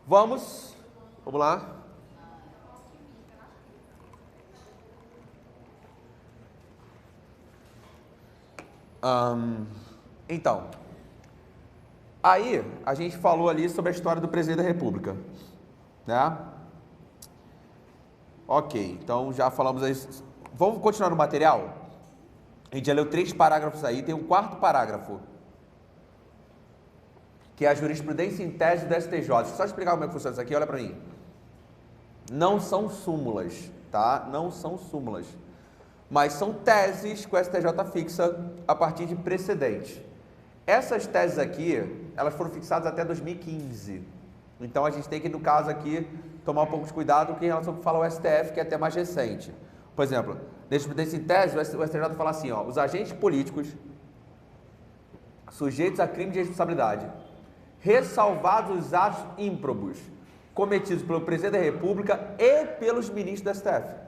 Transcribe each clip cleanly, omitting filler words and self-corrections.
Vamos lá. Então, aí a gente falou ali sobre a história do presidente da República, né? Ok, então já falamos aí. Vamos continuar no material? A gente já leu 3 parágrafos aí, tem um 4º parágrafo, que é a jurisprudência em tese do STJ. Deixa eu só explicar como é que funciona isso aqui, olha para mim. Não são súmulas, tá? Não são súmulas. Mas são teses que o STJ fixa a partir de precedentes. Essas teses aqui, elas foram fixadas até 2015. Então a gente tem que, no caso aqui, tomar um pouco de cuidado com relação ao que fala o STF, que é até mais recente. Por exemplo, na jurisprudência em tese, o STJ fala assim, ó, os agentes políticos sujeitos a crime de responsabilidade, ressalvados os atos ímprobos cometidos pelo presidente da República e pelos ministros do STF,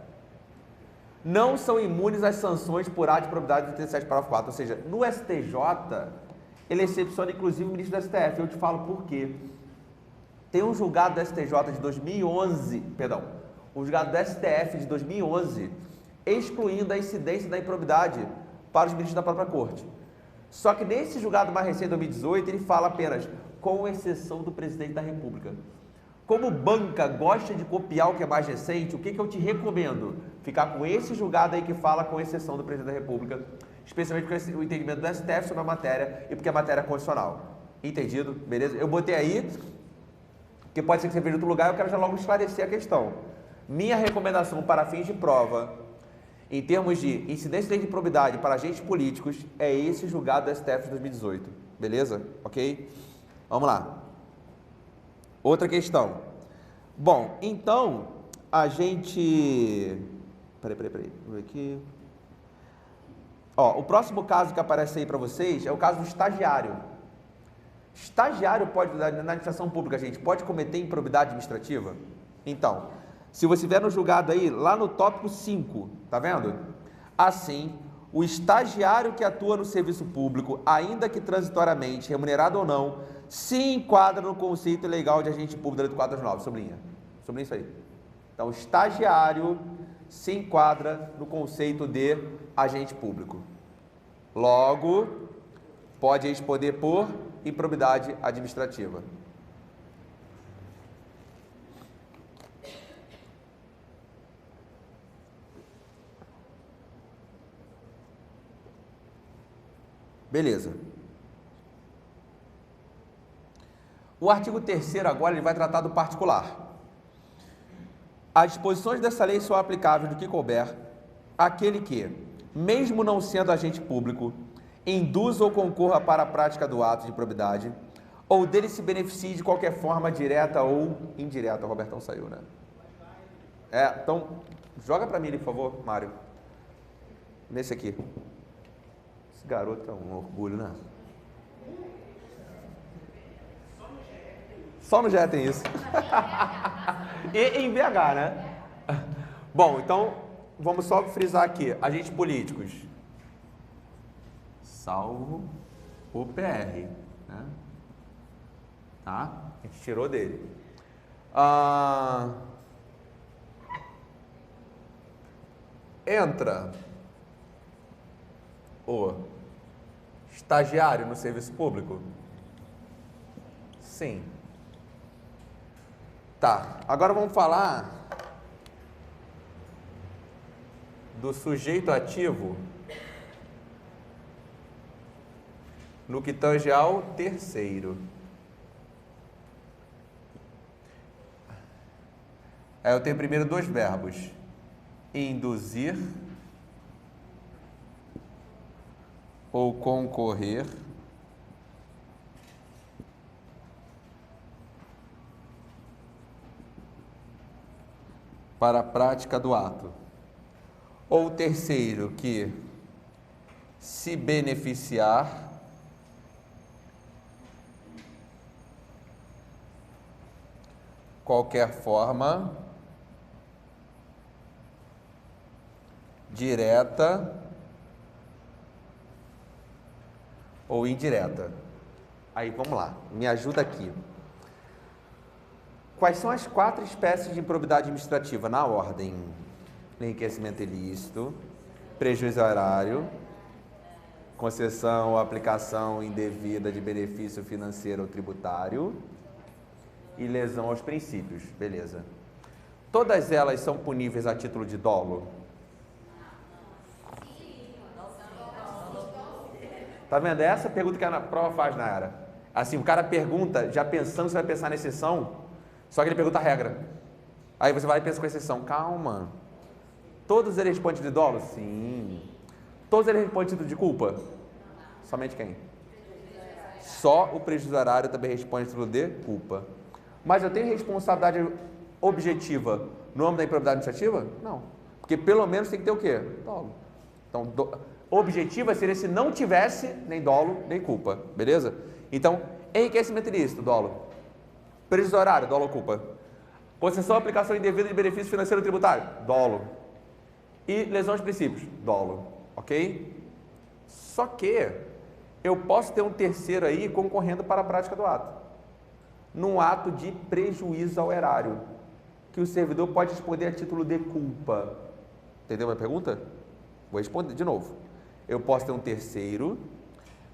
não são imunes às sanções por ato de improbidade do 37, parágrafo 4. Ou seja, no STJ, ele excepciona inclusive o ministro do STF. Eu te falo por quê. Tem um julgado do STJ de 2011, perdão, um julgado do STF de 2011, excluindo a incidência da improbidade para os ministros da própria corte. Só que nesse julgado mais recente, 2018, ele fala apenas, com exceção do presidente da República. Como banca gosta de copiar o que é mais recente, o que eu te recomendo? Ficar com esse julgado aí que fala com exceção do presidente da República, especialmente com o entendimento do STF sobre a matéria e porque a matéria é constitucional. Entendido? Beleza? Eu botei aí, porque pode ser que você veja em outro lugar, eu quero já logo esclarecer a questão. Minha recomendação para fins de prova, em termos de incidência de improbidade para agentes políticos, é esse julgado do STF de 2018. Beleza? Ok? Vamos lá. Outra questão. Bom, então, a gente... Peraí. Vamos ver aqui. Ó, o próximo caso que aparece aí para vocês é o caso do estagiário. Estagiário pode, na administração pública, gente, pode cometer improbidade administrativa? Então, se você vier no julgado aí, lá no tópico 5, tá vendo? Assim, o estagiário que atua no serviço público, ainda que transitoriamente, remunerado ou não, se enquadra no conceito legal de agente público da Lei 429. Sublinha isso aí. Então, o estagiário se enquadra no conceito de agente público. Logo, pode responder por improbidade administrativa. Beleza. O artigo 3º agora ele vai tratar do particular. As disposições dessa lei são aplicáveis do que couber àquele que, mesmo não sendo agente público, induza ou concorra para a prática do ato de improbidade, ou dele se beneficie de qualquer forma direta ou indireta. O Robertão saiu, né? Então, joga para mim ali, por favor, Mário. Nesse aqui. Esse garoto é um orgulho, né? Só no GE tem isso. E em BH, né? Bom, então, vamos só frisar aqui. Agentes políticos. Salvo o PR. Né? Tá? A gente tirou dele. Entra o estagiário no serviço público? Sim. Tá, agora vamos falar do sujeito ativo no que tange ao terceiro. Aí eu tenho primeiro 2 verbos: induzir ou concorrer para a prática do ato. Ou o terceiro, que se beneficiar qualquer forma direta ou indireta. Aí vamos lá, me ajuda aqui. Quais são as 4 espécies de improbidade administrativa? Na ordem: enriquecimento ilícito, prejuízo ao erário, concessão ou aplicação indevida de benefício financeiro ou tributário e lesão aos princípios. Beleza. Todas elas são puníveis a título de dolo? Tá vendo? Essa pergunta que a prova faz na era. Assim, o cara pergunta, já pensando que você vai pensar na exceção, só que ele pergunta a regra. Aí você vai e pensa com a exceção. Calma. Todos eles respondem de dolo? Sim. Todos eles respondem título de culpa? Somente quem? Só o prejuízo erário também responde título de culpa. Mas eu tenho responsabilidade objetiva no âmbito da improbidade administrativa? Não. Porque pelo menos tem que ter o quê? Dolo. Então, objetiva seria se não tivesse nem dolo, nem culpa. Beleza? Então, enriquecimento ilícito, dolo. Prejuízo horário, dolo ou culpa. Concessão ou aplicação indevida de benefício financeiro ou tributário, dolo. E lesão aos princípios, dolo. Ok? Só que eu posso ter um terceiro aí concorrendo para a prática do ato. Num ato de prejuízo ao erário, que o servidor pode responder a título de culpa. Entendeu a minha pergunta? Vou responder de novo. Eu posso ter um terceiro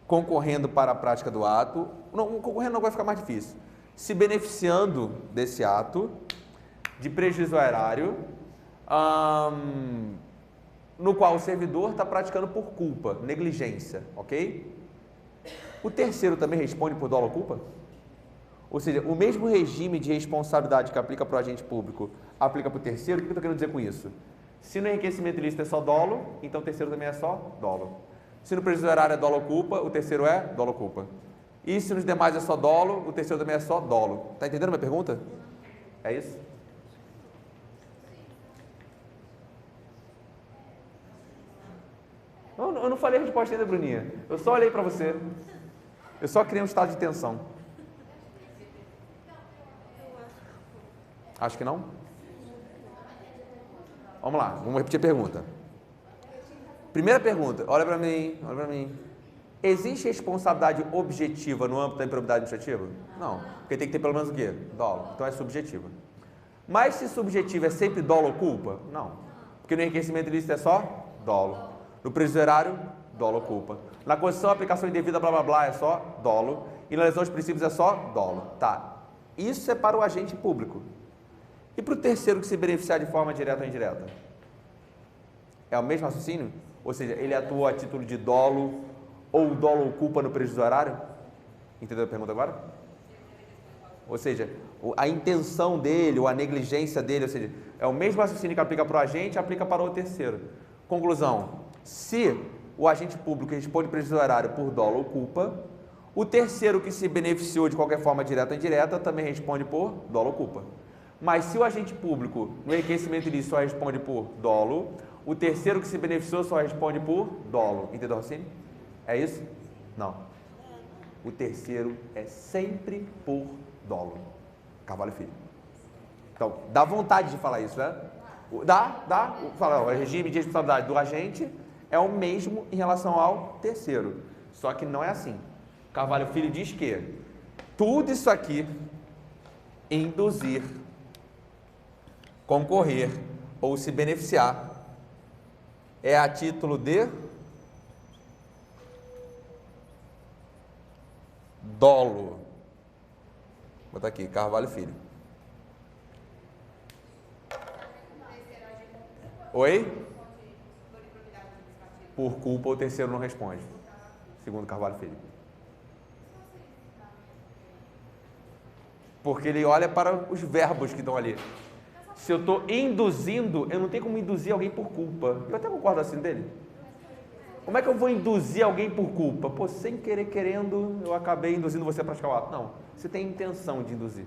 concorrendo para a prática do ato. Não, concorrendo não vai ficar mais difícil. Se beneficiando desse ato de prejuízo ao erário, no qual o servidor está praticando por culpa, negligência, ok? O terceiro também responde por dolo ou culpa? Ou seja, o mesmo regime de responsabilidade que aplica para o agente público aplica para o terceiro. O que eu estou querendo dizer com isso? Se no enriquecimento ilícito é só dolo, então o terceiro também é só dolo. Se no prejuízo erário é dolo ou culpa, o terceiro é dolo ou culpa. E se nos demais é só dolo, o terceiro também é só dolo. Está entendendo a minha pergunta? É isso? Eu não falei a resposta ainda, Bruninha. Eu só olhei para você. Eu só criei um estado de tensão. Acho que não? Vamos lá, vamos repetir a pergunta. Primeira pergunta, olha para mim, olha para mim. Existe responsabilidade objetiva no âmbito da improbidade administrativa? Não, porque tem que ter pelo menos o quê? Dolo, então é subjetiva. Mas se subjetiva é sempre dolo ou culpa? Não, porque no enriquecimento ilícito é só dolo. No prejuízo erário, dolo ou culpa. Na concessão, aplicação indevida, blá blá blá, é só dolo. E na lesão dos princípios é só dolo. Tá, isso é para o agente público. E para o terceiro que se beneficiar de forma direta ou indireta? É o mesmo raciocínio? Ou seja, ele atuou a título de dolo ou dolo ou culpa no prejuízo horário? Entendeu a pergunta agora? Ou seja, a intenção dele ou a negligência dele, ou seja, é o mesmo raciocínio que aplica para o agente, aplica para o terceiro. Conclusão, se o agente público responde prejuízo horário por dolo ou culpa, o terceiro que se beneficiou de qualquer forma direta ou indireta também responde por dolo ou culpa. Mas se o agente público no enriquecimento ilícito só responde por dolo, o terceiro que se beneficiou só responde por dolo. Entendeu, Rossini? É isso? Não. O terceiro é sempre por dolo. Carvalho Filho. Então, dá vontade de falar isso, né? Dá. Fala, o regime de responsabilidade do agente é o mesmo em relação ao terceiro. Só que não é assim. Carvalho Filho diz que tudo isso aqui, induzir, concorrer ou se beneficiar, é a título de dolo. Vou botar aqui, Carvalho Filho. Oi? Por culpa o terceiro não responde, segundo Carvalho Filho. Porque ele olha para os verbos que estão ali. Se eu estou induzindo, eu não tenho como induzir alguém por culpa. Eu até concordo assim dele. Como é que eu vou induzir alguém por culpa? Pô, sem querer, querendo, eu acabei induzindo você a praticar o ato. Não, você tem intenção de induzir.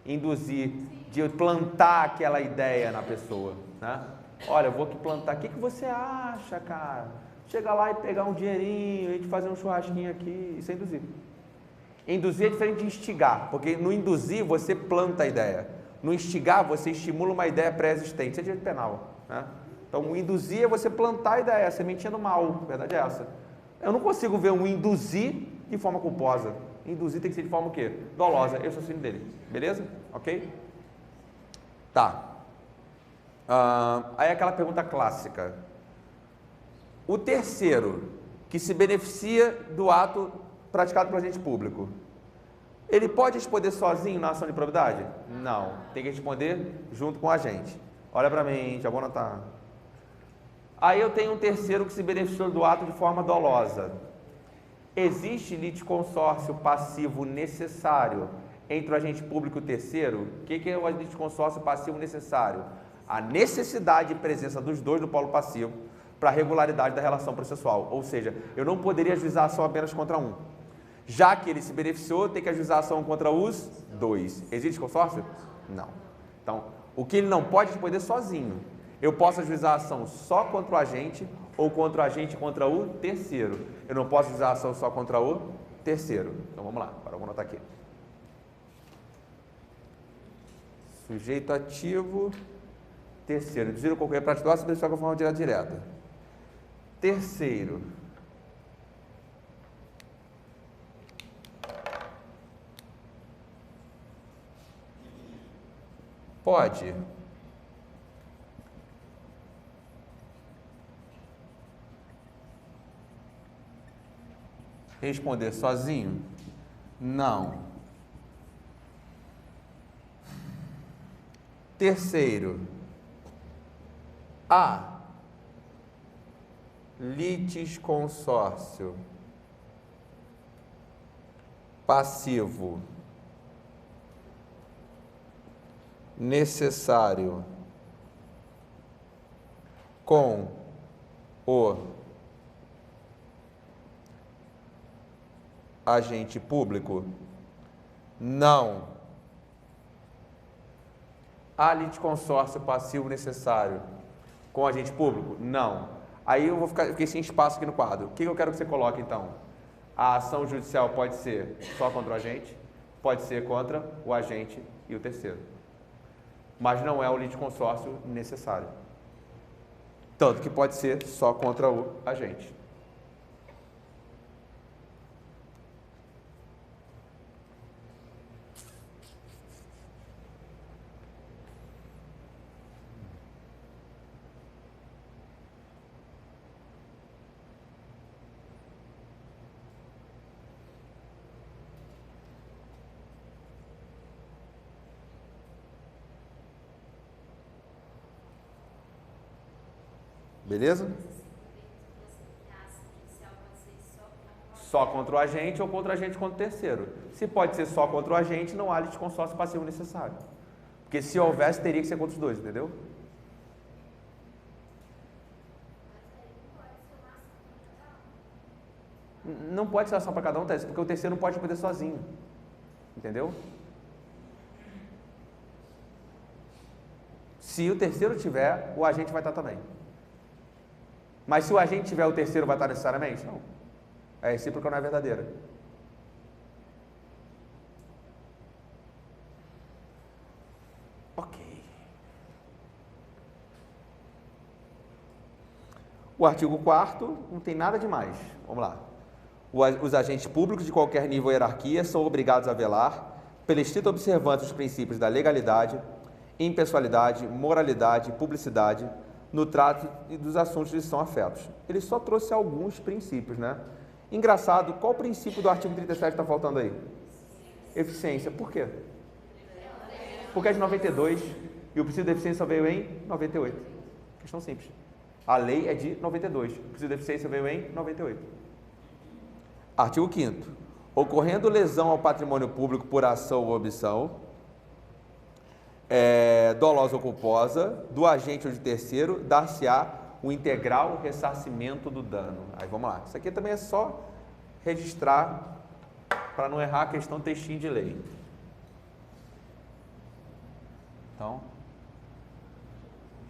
Induzir, de plantar aquela ideia na pessoa, né? Olha, eu vou aqui plantar. O que você acha, cara? Chega lá e pegar um dinheirinho, a gente fazer um churrasquinho aqui. Isso é induzir. Induzir é diferente de instigar, porque no induzir você planta a ideia. No instigar, você estimula uma ideia pré-existente. Isso é direito penal, né? Então, o induzir é você plantar a ideia, a sementinha do mal. A verdade é essa. Eu não consigo ver um induzir de forma culposa. Induzir tem que ser de forma o quê? Dolosa. Eu sou filho dele. Beleza? Ok? Tá. Aí aquela pergunta clássica. O terceiro que se beneficia do ato praticado pelo agente público, ele pode responder sozinho na ação de improbidade? Não. Tem que responder junto com o agente. Olha para mim, já vou anotar. Aí eu tenho um terceiro que se beneficiou do ato de forma dolosa. Existe litisconsórcio passivo necessário entre o agente público e o terceiro? O que é o litisconsórcio passivo necessário? A necessidade de presença dos dois no polo passivo para a regularidade da relação processual. Ou seja, eu não poderia ajuizar a ação apenas contra um. Já que ele se beneficiou, tem que ajuizar a ação contra os dois. Existe consórcio? Não. Então, o que ele não pode responder sozinho. Eu posso ajuizar a ação só contra o agente ou contra o agente contra o terceiro. Eu não posso ajuizar a ação só contra o terceiro. Então, vamos lá. Agora, vamos anotar aqui. Sujeito ativo, terceiro. Desvio qualquer prática doce, deixar com a forma direta. Terceiro. Pode responder sozinho? Não. Terceiro, há litisconsórcio passivo necessário com o agente público? Não. Há litisconsórcio passivo necessário com o agente público? Não. Aí eu fiquei sem espaço aqui no quadro. O que eu quero que você coloque então? A ação judicial pode ser só contra o agente, pode ser contra o agente e o terceiro. Mas não é o litisconsórcio necessário. Tanto que pode ser só contra o agente. Beleza? Só contra o agente ou contra o agente contra o terceiro. Se pode ser só contra o agente, não há litisconsórcio passivo necessário. Porque se houvesse, teria que ser contra os dois, entendeu? Não pode ser ação para cada um, porque o terceiro não pode poder sozinho. Entendeu? Se o terceiro tiver, o agente vai estar também. Mas se o agente tiver, o terceiro vai estar necessariamente? Não. É recíproca, não é verdadeira. Ok. O artigo 4º não tem nada demais. Vamos lá. Os agentes públicos de qualquer nível ou hierarquia são obrigados a velar pela estrita observância dos princípios da legalidade, impessoalidade, moralidade e publicidade no trato e dos assuntos que lhes são afetos. Ele só trouxe alguns princípios, né? Engraçado, qual princípio do artigo 37 está faltando aí? Eficiência. Por quê? Porque é de 92 e o princípio da eficiência veio em 98. Questão simples. A lei é de 92, o princípio da eficiência veio em 98. Artigo 5º. Ocorrendo lesão ao patrimônio público por ação ou omissão, dolosa ou culposa, do agente ou de terceiro, dar-se-á o integral ressarcimento do dano. Aí vamos lá. Isso aqui também é só registrar para não errar a questão textinho de lei. Então,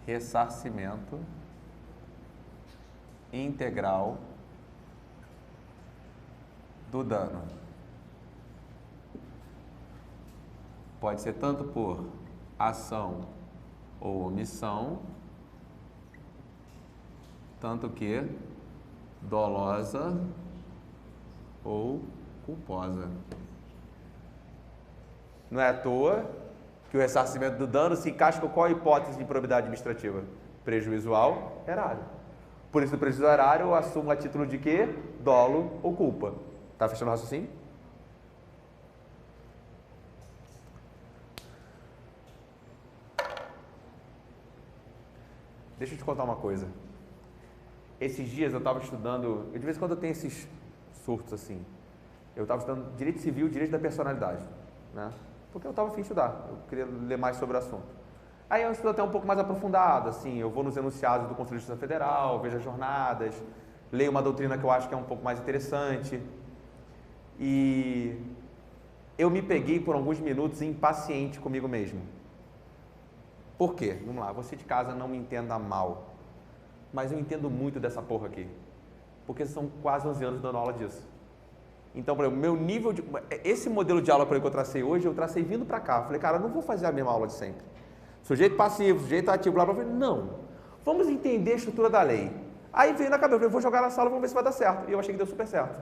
ressarcimento integral do dano. Pode ser tanto por ação ou omissão, tanto que dolosa ou culposa. Não é à toa que o ressarcimento do dano se encaixa com qual hipótese de improbidade administrativa? Prejuízo ao erário. Por isso, o prejuízo ao erário eu assumo a título de quê? Dolo ou culpa. Tá fechando o raciocínio? Deixa eu te contar uma coisa. Esses dias eu estava estudando, de vez em quando eu tenho esses surtos assim, eu estava estudando Direito Civil e Direito da Personalidade, né? Porque eu estava a fim de estudar, eu queria ler mais sobre o assunto. Aí eu estudo até um pouco mais aprofundado, assim, eu vou nos enunciados do Conselho de Justiça Federal, vejo as jornadas, leio uma doutrina que eu acho que é um pouco mais interessante. E eu me peguei por alguns minutos impaciente comigo mesmo. Por quê? Vamos lá, você de casa não me entenda mal, mas eu entendo muito dessa porra aqui, porque são quase 11 anos dando aula disso. Então, por exemplo, meu nível de... Esse modelo de aula que eu tracei hoje, eu tracei vindo para cá. Falei, cara, eu não vou fazer a mesma aula de sempre. Sujeito passivo, sujeito ativo, blá, blá, blá. Não. Vamos entender a estrutura da lei. Aí veio na cabeça, eu falei, vou jogar na sala, vamos ver se vai dar certo. E eu achei que deu super certo.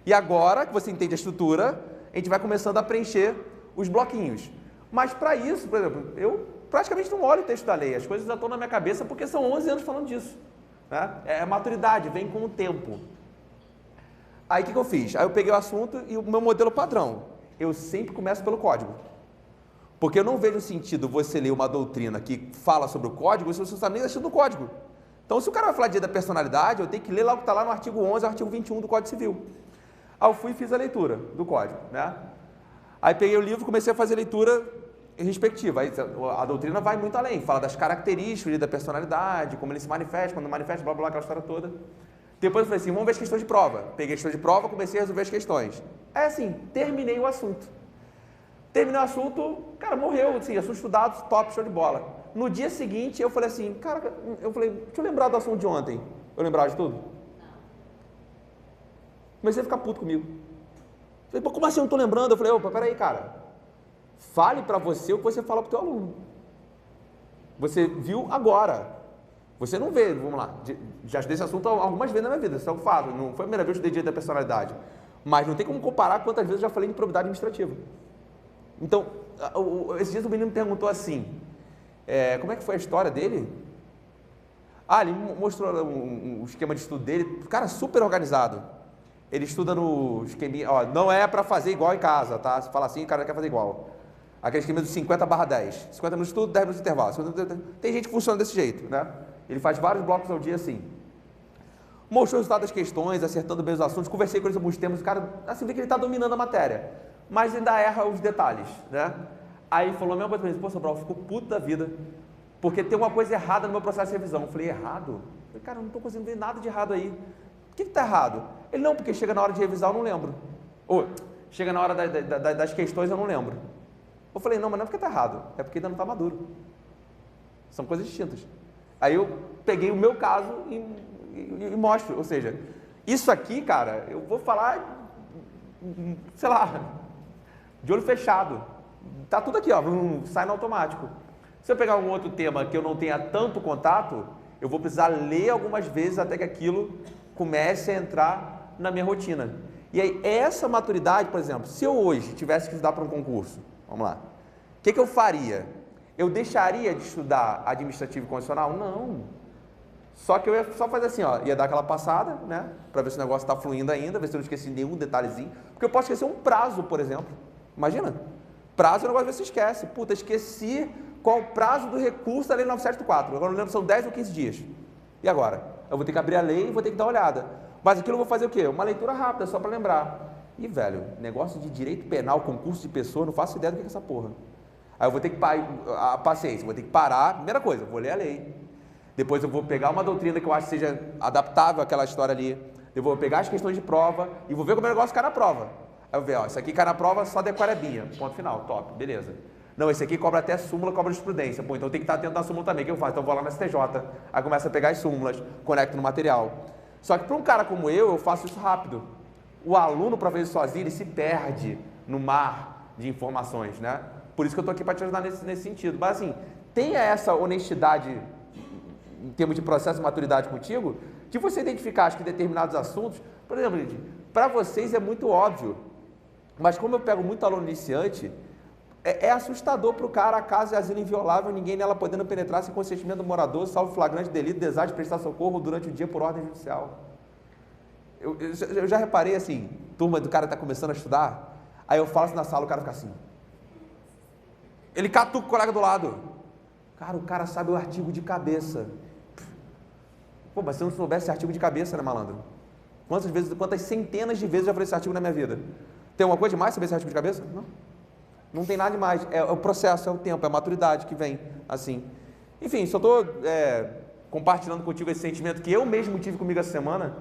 E agora que você entende a estrutura, a gente vai começando a preencher os bloquinhos. Mas para isso, por exemplo, eu praticamente não olho o texto da lei. As coisas já estão na minha cabeça porque são 11 anos falando disso. Né? É maturidade, vem com o tempo. Aí o que eu fiz? Aí eu peguei o assunto e o meu modelo padrão. Eu sempre começo pelo código. Porque eu não vejo sentido você ler uma doutrina que fala sobre o código se você não está nem achando o código. Então, se o cara vai falar de direito da personalidade, eu tenho que ler lá o que está lá no artigo 11 e artigo 21 do Código Civil. Aí eu fui e fiz a leitura do código, né? Aí peguei o livro e comecei a fazer a leitura respectiva. Aí a doutrina vai muito além, fala das características da personalidade, como ele se manifesta, quando manifesta, blá, blá, blá, aquela história toda. Depois eu falei assim, vamos ver as questões de prova. Peguei a questão de prova, comecei a resolver as questões. Aí assim, terminei o assunto. Terminei o assunto, cara, morreu, assim, assunto estudado, top, show de bola. No dia seguinte, eu falei assim, cara, deixa eu lembrar do assunto de ontem. Eu lembrava de tudo? Não. Comecei a ficar puto comigo. Falei, pô, como assim eu não estou lembrando? Eu falei, opa, peraí, cara. Fale para você o que você fala para o teu aluno. Você viu agora. Você não vê, vamos lá, já estudei esse assunto algumas vezes na minha vida, isso é o fato, não foi a primeira vez que eu estudei direito da personalidade, mas não tem como comparar quantas vezes eu já falei de improbidade administrativa. Então, esses dias o menino me perguntou assim, como é que foi a história dele? Ah, ele mostrou o esquema de estudo dele, cara, super organizado. Ele estuda no esqueminha, ó, não é para fazer igual em casa, tá? Se fala assim, o cara não quer fazer igual. Aquele esquema dos 50/10, 50 minutos de estudo, 10 minutos de intervalo. Tem gente que funciona desse jeito, né? Ele faz vários blocos ao dia assim. Mostrou o resultado das questões, acertando bem os assuntos, conversei com ele sobre os temas, o cara, assim, vê que ele está dominando a matéria, mas ainda erra os detalhes, né? Aí falou a mesma coisa para mim, pô, Sobral, ficou puto da vida, porque tem uma coisa errada no meu processo de revisão. Eu falei, errado? Eu falei, cara, eu não estou conseguindo ver nada de errado aí. O que está errado? Ele, não, porque chega na hora de revisar eu não lembro. Ou, chega na hora das questões eu não lembro. Eu falei, não, mas não é porque está errado, é porque ainda não está maduro. São coisas distintas. Aí eu peguei o meu caso e mostro, ou seja, isso aqui, cara, eu vou falar, sei lá, de olho fechado. Tá tudo aqui, ó, sai no automático. Se eu pegar algum outro tema que eu não tenha tanto contato, eu vou precisar ler algumas vezes até que aquilo comece a entrar na minha rotina. E aí, essa maturidade, por exemplo, se eu hoje tivesse que estudar para um concurso, vamos lá, o que eu faria? Eu deixaria de estudar administrativo e constitucional? Não. Só que eu ia só fazer assim, ó, ia dar aquela passada, né, para ver se o negócio está fluindo ainda, ver se eu não esqueci nenhum detalhezinho, porque eu posso esquecer um prazo, por exemplo. Imagina, prazo é um negócio que você esquece. Puta, esqueci qual o prazo do recurso da lei 974, agora não lembro se são 10 ou 15 dias. E agora? Eu vou ter que abrir a lei e vou ter que dar uma olhada. Mas aquilo eu vou fazer o quê? Uma leitura rápida, só para lembrar. E, velho, negócio de direito penal, concurso de pessoa, não faço ideia do que é essa porra. Aí eu vou ter que a paciência, vou ter que parar, primeira coisa, vou ler a lei. Depois eu vou pegar uma doutrina que eu acho que seja adaptável àquela história ali. Eu vou pegar as questões de prova e vou ver como o negócio cai na prova. Aí eu vou ver, ó, isso aqui cai na prova, só decorebinha, ponto final, top, beleza. Não, esse aqui cobra até súmula, cobra jurisprudência. Pô, então tem que estar atento na súmula também. O que eu faço? Então eu vou lá no STJ, aí começo a pegar as súmulas, conecto no material. Só que para um cara como eu faço isso rápido. O aluno, para fazer isso sozinho, ele se perde no mar de informações, né? Por isso que eu estou aqui para te ajudar nesse sentido. Mas assim, tenha essa honestidade em termos de processo de maturidade contigo, de você identificar, acho que determinados assuntos, por exemplo, gente, para vocês é muito óbvio, mas como eu pego muito aluno iniciante, É assustador para o cara a casa é asilo inviolável, ninguém nela podendo penetrar sem consentimento do morador, salvo flagrante delito, deságio de prestar socorro durante o dia por ordem judicial. Eu já reparei assim, turma do cara está começando a estudar, aí eu falo assim na sala, o cara fica assim. Ele catuca o colega do lado. Cara, o cara sabe o artigo de cabeça. Pô, mas se eu não soubesse esse artigo de cabeça, né, malandro? Quantas centenas de vezes eu já falei esse artigo na minha vida? Tem alguma coisa demais saber esse artigo de cabeça? Não. Não tem nada demais. É o processo, é o tempo, é a maturidade que vem assim. Enfim, só estou compartilhando contigo esse sentimento que eu mesmo tive comigo essa semana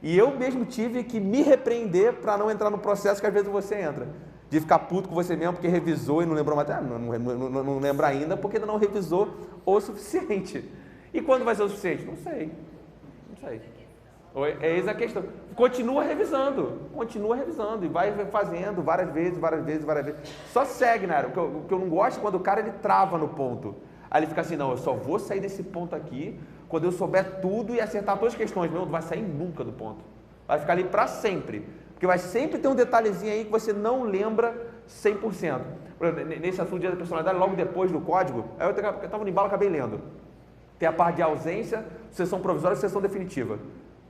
e eu mesmo tive que me repreender para não entrar no processo que às vezes você entra. De ficar puto com você mesmo porque revisou e não lembrou mais. Não lembra ainda porque ainda não revisou o suficiente. E quando vai ser o suficiente? Não sei. Eis a questão. Continua revisando e vai fazendo várias vezes. Só segue, né? O que eu não gosto é quando o cara ele trava no ponto. Aí ele fica assim, não, eu só vou sair desse ponto aqui quando eu souber tudo e acertar todas as questões. Não vai sair nunca do ponto. Vai ficar ali para sempre. Porque vai sempre ter um detalhezinho aí que você não lembra 100%. Nesse assunto da personalidade, logo depois do código, aí eu estava no embalo, acabei lendo. Tem a parte de ausência, sessão provisória e sessão definitiva.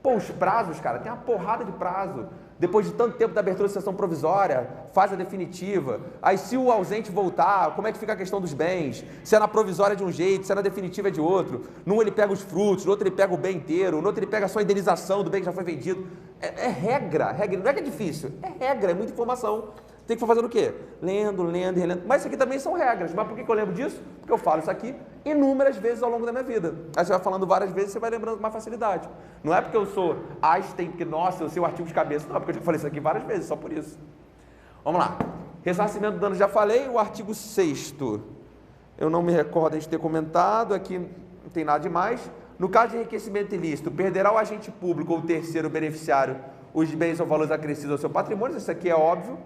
Pô, os prazos, cara, tem uma porrada de prazo. Depois de tanto tempo da abertura de sessão provisória, faz a definitiva. Aí se o ausente voltar, como é que fica a questão dos bens? Se é na provisória de um jeito, se é na definitiva é de outro. Num ele pega os frutos, no outro ele pega o bem inteiro, no outro ele pega só a indenização do bem que já foi vendido. É regra, não é que é difícil, é regra, é muita informação. Tem que fazer o quê? Lendo e relendo. Mas isso aqui também são regras. Mas por que eu lembro disso? Porque eu falo isso aqui inúmeras vezes ao longo da minha vida. Aí você vai falando várias vezes, você vai lembrando com mais facilidade. Não é porque eu sou Einstein, porque, nossa, eu sei o artigo de cabeça. Não, é porque eu já falei isso aqui várias vezes, só por isso. Vamos lá. Ressarcimento do dano, já falei. O artigo 6º. Eu não me recordo de ter comentado. Aqui não tem nada demais. No caso de enriquecimento ilícito, perderá o agente público ou o terceiro beneficiário os bens ou valores acrescidos ao seu patrimônio. Isso aqui é óbvio.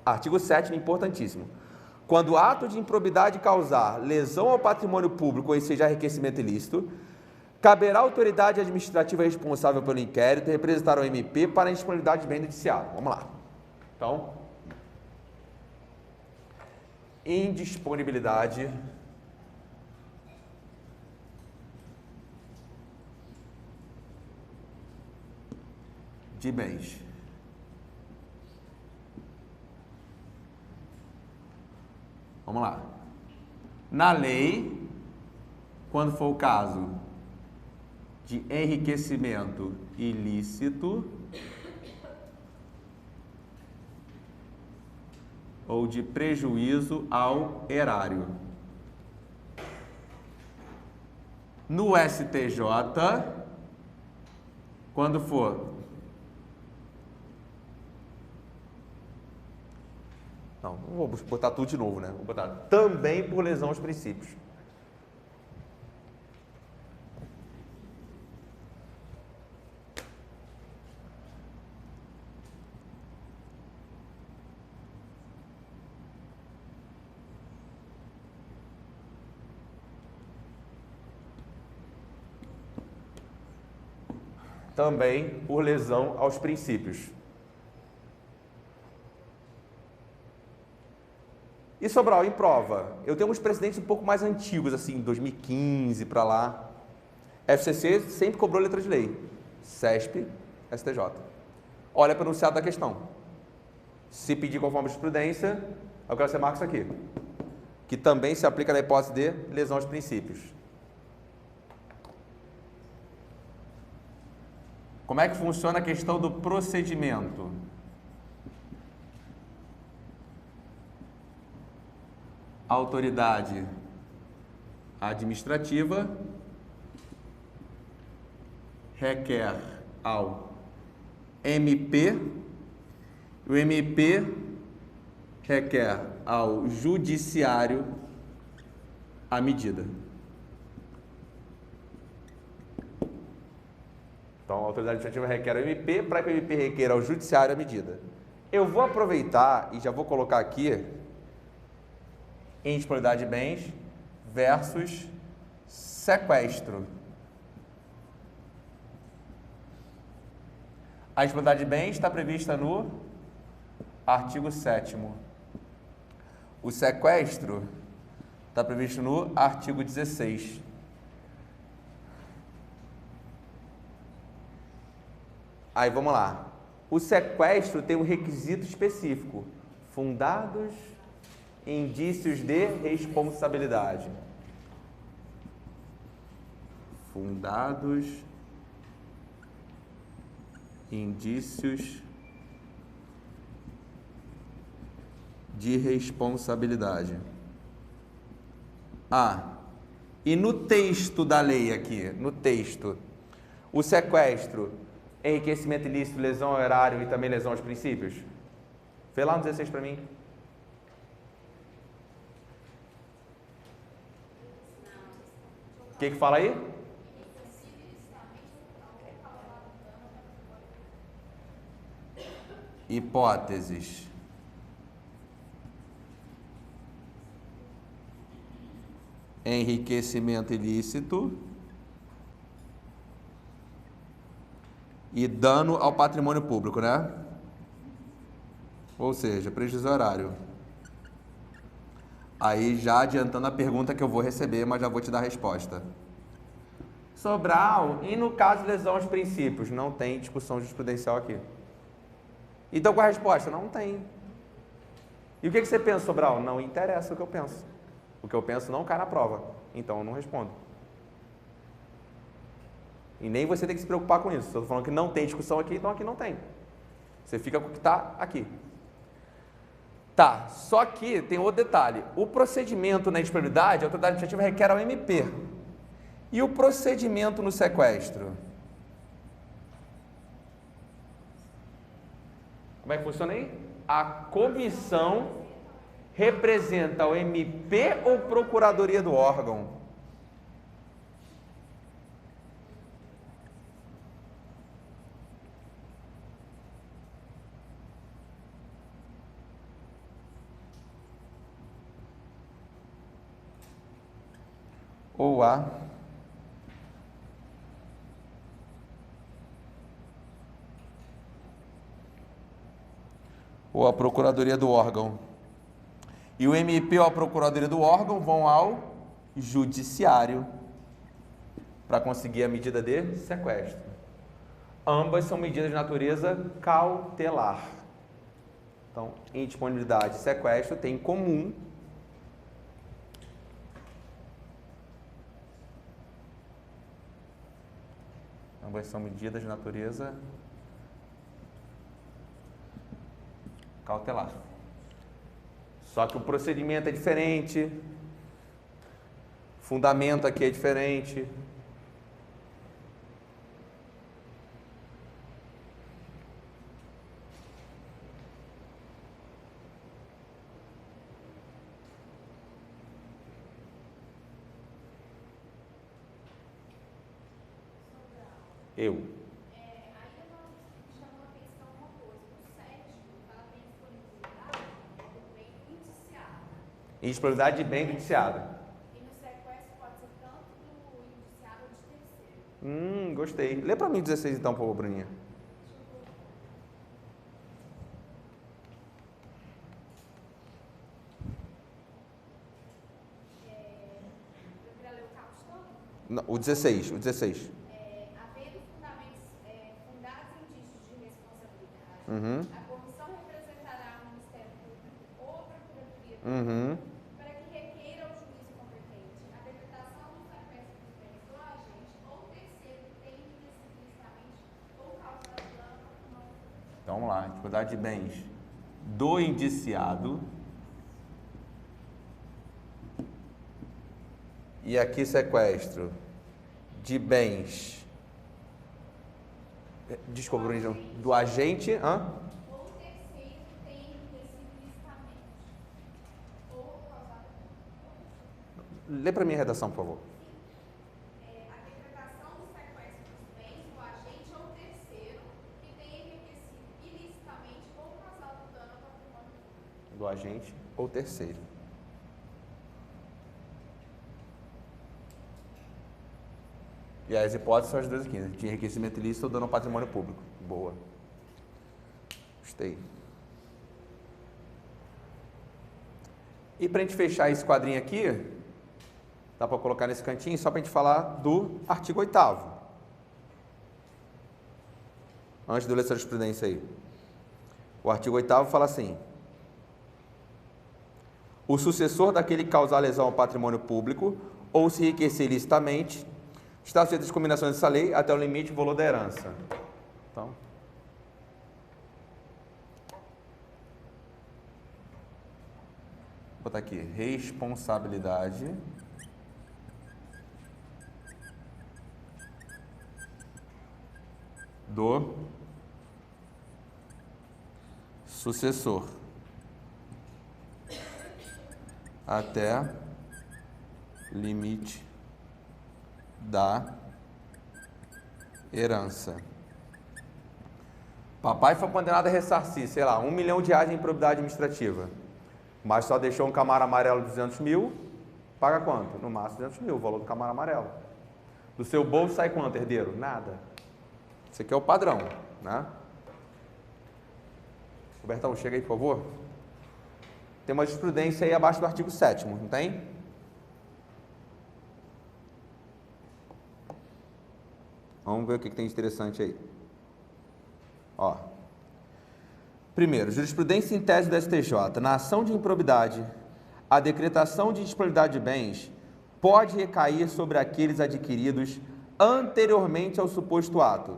Artigo 7º, importantíssimo. Quando o ato de improbidade causar lesão ao patrimônio público ou seja enriquecimento ilícito, caberá à autoridade administrativa responsável pelo inquérito representar o MP para a indisponibilidade de bem noticiado. Vamos lá. Então, indisponibilidade de bens. Vamos lá. Na lei, quando for o caso de enriquecimento ilícito ou de prejuízo ao erário. No STJ, quando for... Não vou botar tudo de novo, né? Vou botar também por lesão aos princípios. Também por lesão aos princípios. E Sobral, em prova, eu tenho uns precedentes um pouco mais antigos, assim, 2015 para lá. FCC sempre cobrou letra de lei. CESP, STJ. Olha para o enunciado da questão. Se pedir conforme jurisprudência, eu quero que você marque isso aqui. Que também se aplica na hipótese de lesão aos princípios. Como é que funciona a questão do procedimento? Autoridade administrativa requer ao MP, o MP requer ao judiciário a medida. Então, a autoridade administrativa requer ao MP, para que o MP requeira ao judiciário a medida. Eu vou aproveitar e já vou colocar aqui indisponibilidade de bens versus sequestro. A indisponibilidade de bens está prevista no artigo 7º. O sequestro está previsto no artigo 16. Aí vamos lá. O sequestro tem um requisito específico: fundados indícios de responsabilidade. Fundados indícios de responsabilidade. E no texto da lei aqui, no texto, o sequestro, enriquecimento ilícito, lesão ao erário e também lesão aos princípios? Vê lá no 16 para mim. O que fala aí? Hipóteses. Enriquecimento ilícito e dano ao patrimônio público, né? Ou seja, prejuízo horário. Aí já adiantando a pergunta que eu vou receber, mas já vou te dar a resposta. Sobral, e no caso de lesão aos princípios? Não tem discussão jurisprudencial aqui. Então qual a resposta? Não tem. E o que você pensa, Sobral? Não interessa o que eu penso. O que eu penso não cai na prova. Então eu não respondo. E nem você tem que se preocupar com isso. Se eu estou falando que não tem discussão aqui, então aqui não tem. Você fica com o que está aqui. Tá, só que tem outro detalhe. O procedimento na indisponibilidade, a autoridade administrativa requer ao MP. E o procedimento no sequestro? Como é que funciona aí? A comissão representa o MP ou procuradoria do órgão? Ou a procuradoria do órgão. E o MP ou a procuradoria do órgão vão ao judiciário para conseguir a medida de sequestro. Ambas são medidas de natureza cautelar. Então, indisponibilidade e sequestro têm em comum ambas são medidas de natureza cautelar. Só que o procedimento é diferente, fundamento aqui é diferente. Eu. Ainda não chamou a atenção uma coisa. O sétimo, ela tem disponibilidade do bem do indiciado. Indisponibilidade de bem do indiciado. E no sequestro pode ser tanto do indiciado ou de terceiro. Gostei. Lê para mim 16 então, por favor, Bruninha. Eu queria ler o caput todo. Não, o 16, o 16. Havendo fundamentos, fundados indícios de responsabilidade, a comissão representará o Ministério Público ou a Procuradoria do Estado para que requeira ao juízo competente a decretação do sequestro dos bens do agente ou terceiro que tenha explicitamente ou causado dano ao patrimônio público. Então vamos lá, disponibilidade de bens do indiciado. E aqui sequestro de bens. Desculpa, Bruninho. Do agente. Ou terceiro que tenha explicitamente ou causado dano. Lê para mim a redação, por favor. A decretação do sequestro dos bens do agente ou terceiro que tenha enriquecido ilicitamente ou causado dano ao patrimônio público. Do agente ou terceiro. E as hipóteses são as duas aqui, né? De enriquecimento ilícito ou dano ao patrimônio público. Boa. Gostei. E para a gente fechar esse quadrinho aqui, dá para colocar nesse cantinho, só para a gente falar do artigo 8º. Antes de eu ler essa jurisprudência aí. O artigo 8º fala assim: o sucessor daquele que causar lesão ao patrimônio público ou se enriquecer ilicitamente está sujeito às combinações dessa lei até o limite e valor da herança. Então, vou botar aqui, responsabilidade do sucessor até limite da herança. Papai foi condenado a ressarcir, sei lá, R$1 milhão de improbidade administrativa, mas só deixou um camaro amarelo de 200 mil, paga quanto? No máximo 200 mil, o valor do camaro amarelo. Do seu bolso sai quanto, herdeiro? Nada. Esse aqui é o padrão, né? Robertão, chega aí, por favor. Tem uma jurisprudência aí abaixo do artigo 7º, não tem? Vamos ver o que tem de interessante aí. Ó. Primeiro, jurisprudência em tese do STJ. Na ação de improbidade, a decretação de disponibilidade de bens pode recair sobre aqueles adquiridos anteriormente ao suposto ato,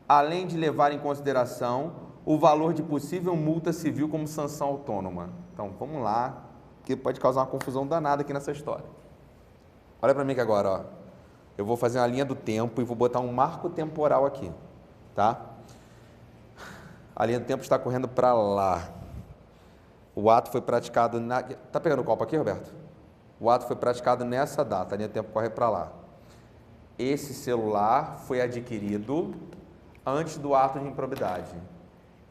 além de levar em consideração o valor de possível multa civil como sanção autônoma. Então, vamos lá, que pode causar uma confusão danada aqui nessa história. Olha para mim que agora, ó, eu vou fazer uma linha do tempo e vou botar um marco temporal aqui, tá? A linha do tempo está correndo para lá. O ato foi praticado na... Tá pegando o copo aqui, Roberto? O ato foi praticado nessa data, a linha do tempo corre para lá. Esse celular foi adquirido antes do ato de improbidade.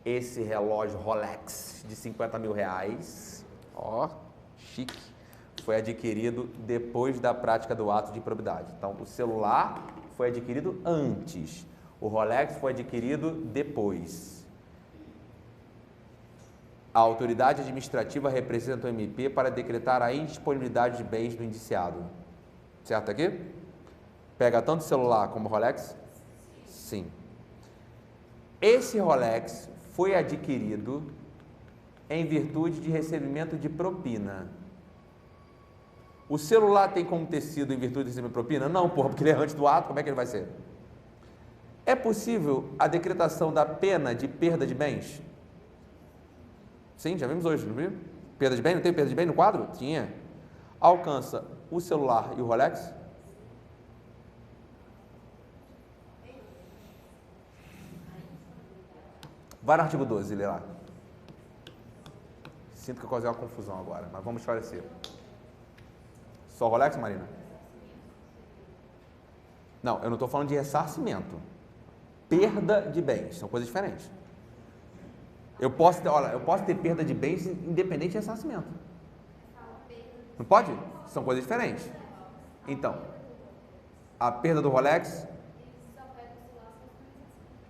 Esse relógio Rolex de R$50 mil, ó, chique, foi adquirido depois da prática do ato de improbidade. Então, o celular foi adquirido antes, o Rolex foi adquirido depois. A autoridade administrativa representa o MP para decretar a indisponibilidade de bens do indiciado. Certo aqui? Pega tanto o celular como o Rolex? Sim. Esse Rolex foi adquirido em virtude de recebimento de propina. O celular tem como ter sido em virtude de recebimento de propina? Não, porra, porque ele é antes do ato, como é que ele vai ser? É possível a decretação da pena de perda de bens? Sim, já vimos hoje, não viu? Perda de bem, não tem perda de bem no quadro? Tinha. Alcança o celular e o Rolex? Vai no artigo 12, lê lá. Sinto que eu causei uma confusão agora, mas vamos esclarecer. Só Rolex, Marina? Não, eu não estou falando de ressarcimento. Perda de bens, são coisas diferentes. Eu posso ter perda de bens independente de ressarcimento. Não pode? São coisas diferentes. Então, a perda do Rolex...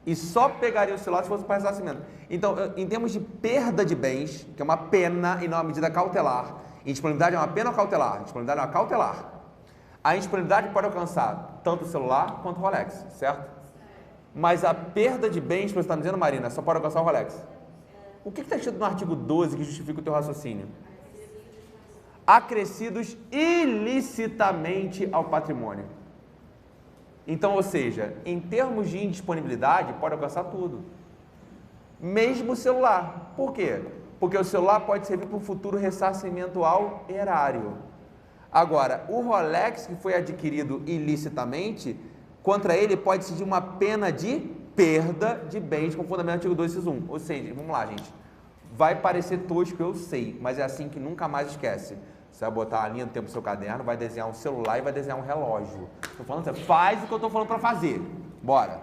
E só pegaria o celular se fosse para ressarcimento. Então, em termos de perda de bens, que é uma pena e não uma medida cautelar, indisponibilidade é uma pena ou cautelar? Indisponibilidade é uma cautelar. A indisponibilidade pode alcançar tanto o celular quanto o Rolex, certo? Mas a perda de bens, que você está me dizendo, Marina, só pode alcançar o Rolex. O que está escrito no artigo 12 que justifica o teu raciocínio? Acrescidos ilicitamente ao patrimônio. Então, ou seja, em termos de indisponibilidade, pode alcançar tudo. Mesmo o celular. Por quê? Porque o celular pode servir para um futuro ressarcimento ao erário. Agora, o Rolex que foi adquirido ilicitamente, contra ele pode incidir uma pena de perda de bens com fundamento artigo 2, inciso 1. Ou seja, vamos lá, gente. Vai parecer tosco, eu sei, mas é assim que nunca mais esquece. Você vai botar a linha do tempo no seu caderno, vai desenhar um celular e vai desenhar um relógio. Estou falando, você faz o que eu estou falando para fazer. Bora.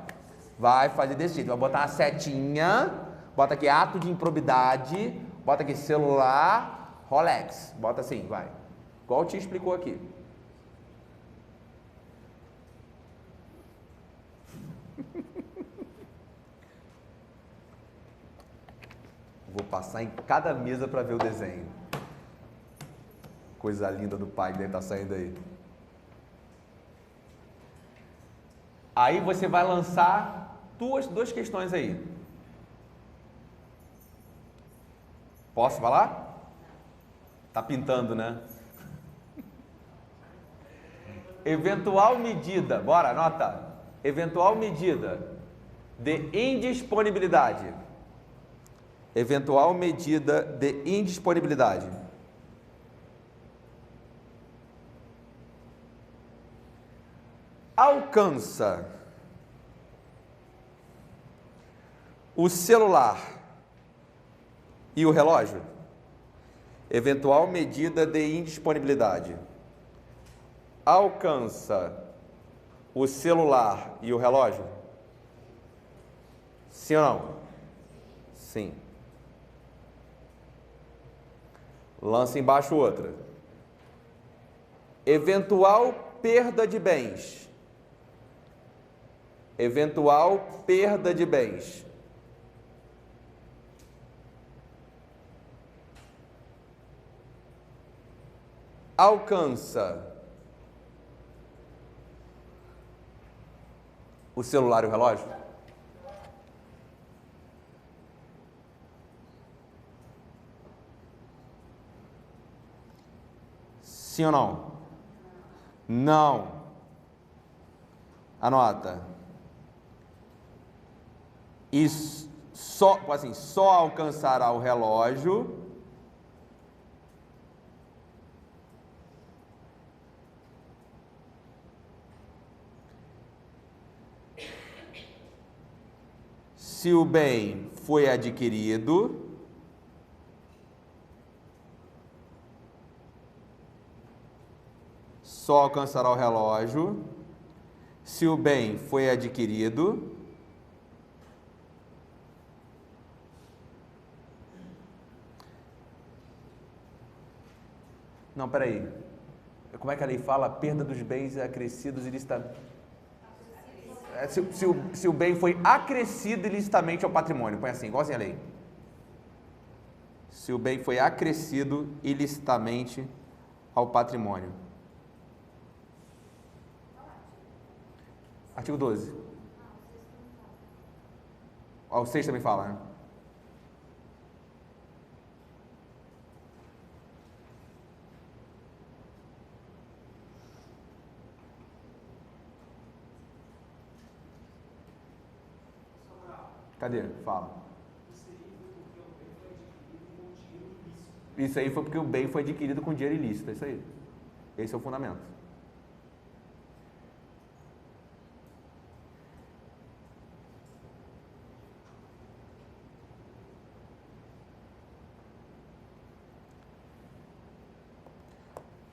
Vai fazer desse jeito. Vai botar uma setinha, bota aqui ato de improbidade, bota aqui celular, Rolex. Bota assim, vai. Igual o tio explicou aqui. Vou passar em cada mesa para ver o desenho. Coisa linda do pai que deve estar saindo aí. Aí você vai lançar duas questões aí. Posso falar? Tá pintando, né? Eventual medida, bora, anota. Eventual medida de indisponibilidade. Eventual medida de indisponibilidade. Alcança o celular e o relógio? Eventual medida de indisponibilidade. Alcança o celular e o relógio? Sim ou não? Sim. Lança embaixo outra. Eventual perda de bens. Eventual perda de bens. Alcança o celular e o relógio? Sim ou não? Não. Anota. Isso só alcançará o relógio se o bem foi adquirido só alcançará o relógio se o bem foi adquirido Não, peraí. Como é que a lei fala? A perda dos bens acrescidos ilicitamente. Se o bem foi acrescido ilicitamente ao patrimônio. Põe assim, igualzinho a lei. Se o bem foi acrescido ilicitamente ao patrimônio. Artigo 12. O 6 também fala, né? Cadê? Fala. Isso aí foi porque o bem foi adquirido com dinheiro ilícito. É isso aí. Esse é o fundamento.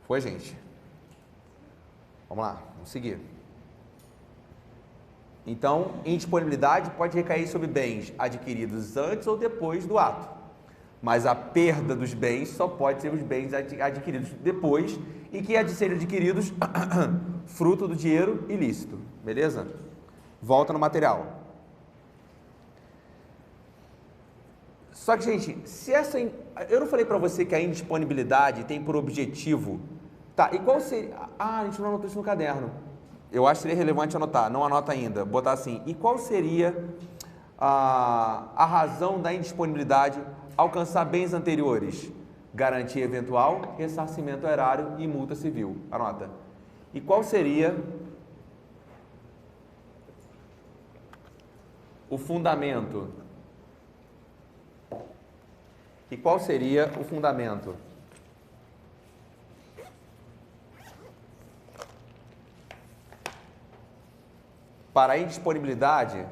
Foi, gente? Vamos lá, vamos seguir. Então, indisponibilidade pode recair sobre bens adquiridos antes ou depois do ato. Mas a perda dos bens só pode ser os bens adquiridos depois e que há de serem adquiridos fruto do dinheiro ilícito. Beleza? Volta no material. Só que, gente, eu não falei para você que a indisponibilidade tem por objetivo... Tá, e qual seria... Ah, a gente não anotou isso no caderno. Eu acho que seria relevante anotar, não anota ainda. Botar assim, e qual seria a razão da indisponibilidade alcançar bens anteriores? Garantia eventual, ressarcimento erário e multa civil. Anota. E qual seria o fundamento? E qual seria o fundamento? Para a indisponibilidade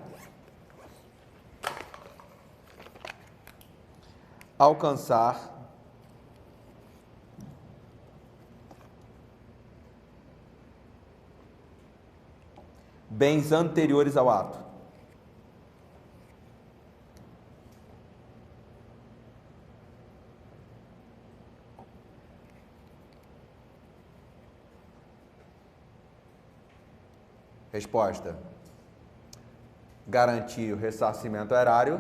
alcançar bens anteriores ao ato. Resposta: garantir o ressarcimento erário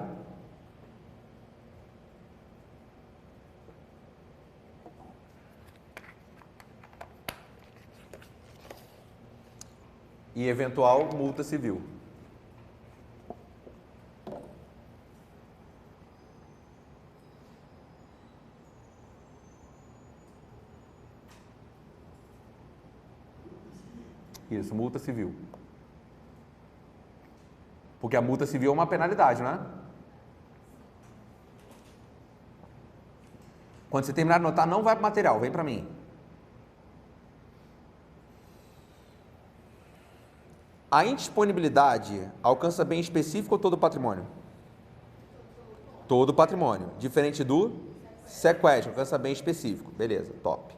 e eventual multa civil. Isso, multa civil. Porque a multa civil é uma penalidade, não é? Quando você terminar de anotar, não vai para o material, vem para mim. A indisponibilidade alcança bem específico ou todo o patrimônio? Todo o patrimônio. Diferente do sequestro, alcança bem específico. Beleza, top.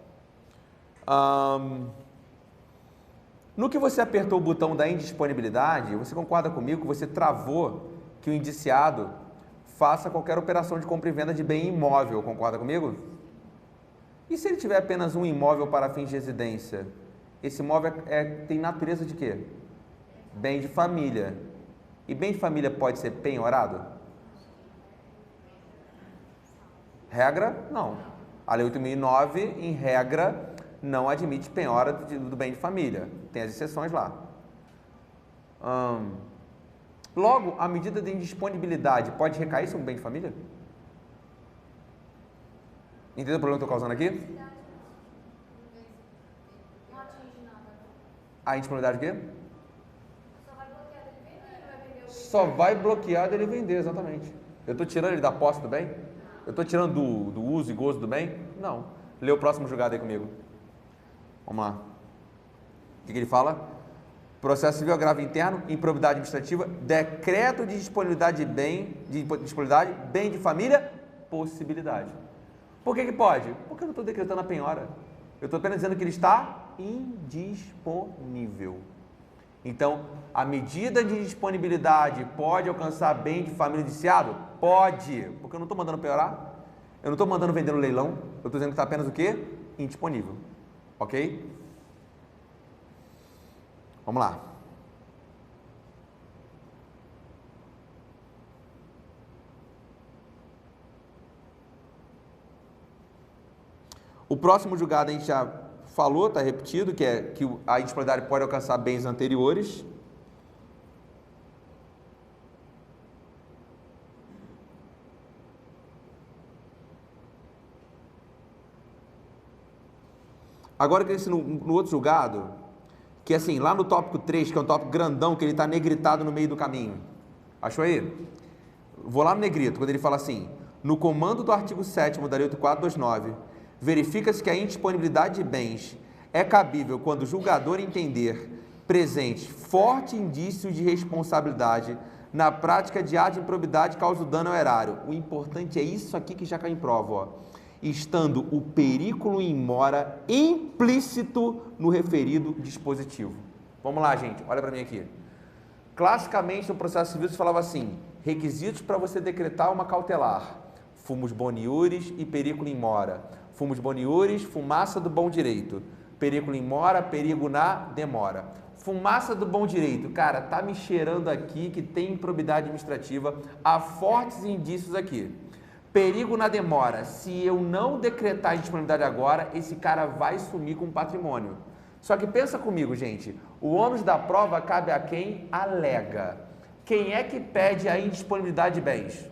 No que você apertou o botão da indisponibilidade, você concorda comigo que você travou que o indiciado faça qualquer operação de compra e venda de bem imóvel, concorda comigo? E se ele tiver apenas um imóvel para fins de residência? Esse imóvel tem natureza de quê? Bem de família. E bem de família pode ser penhorado? Regra? Não. A Lei 8.009, em regra, não admite penhora do bem de família. Tem as exceções lá. Logo, a medida de indisponibilidade pode recair sobre o bem de família? Entendeu o problema que eu estou causando aqui? Não atinge nada. A indisponibilidade o quê? Só vai bloquear dele vender, não vai vender. Só vai bloquear dele vender, exatamente. Eu estou tirando ele da posse do bem? Eu estou tirando do uso e gozo do bem? Não. Lê o próximo julgado aí comigo. Vamos lá. O que ele fala? Processo civil agravo interno, improbidade administrativa, decreto de disponibilidade bem de família, possibilidade. Por que pode? Porque eu não estou decretando a penhora. Eu estou apenas dizendo que ele está indisponível. Então, a medida de disponibilidade pode alcançar bem de família indiciado? Pode, porque eu não estou mandando penhorar, eu não estou mandando vender no leilão, eu estou dizendo que está apenas o quê? Indisponível. Ok? Vamos lá. O próximo julgado a gente já falou, está repetido, que é que a indisponibilidade pode alcançar bens anteriores. Agora que esse no outro julgado, que assim, lá no tópico 3, que é um tópico grandão, que ele está negritado no meio do caminho. Achou aí? Vou lá no negrito, quando ele fala assim: no comando do artigo 7º da Lei 8429, verifica-se que a indisponibilidade de bens é cabível quando o julgador entender presente forte indício de responsabilidade na prática de ato de improbidade causa dano ao erário. O importante é isso aqui que já cai em prova, ó. Estando o perículo in mora implícito no referido dispositivo. Vamos lá, gente, olha para mim aqui. Classicamente, no processo civil, se falava assim: requisitos para você decretar uma cautelar: fumus boniuris e perículo in mora. Fumus boniuris, fumaça do bom direito. Perículo in mora, perigo na demora. Fumaça do bom direito, cara, tá me cheirando aqui que tem improbidade administrativa, há fortes indícios aqui. Perigo na demora, se eu não decretar a indisponibilidade agora, esse cara vai sumir com o patrimônio. Só que pensa comigo, gente, o ônus da prova cabe a quem alega. Quem é que pede a indisponibilidade de bens?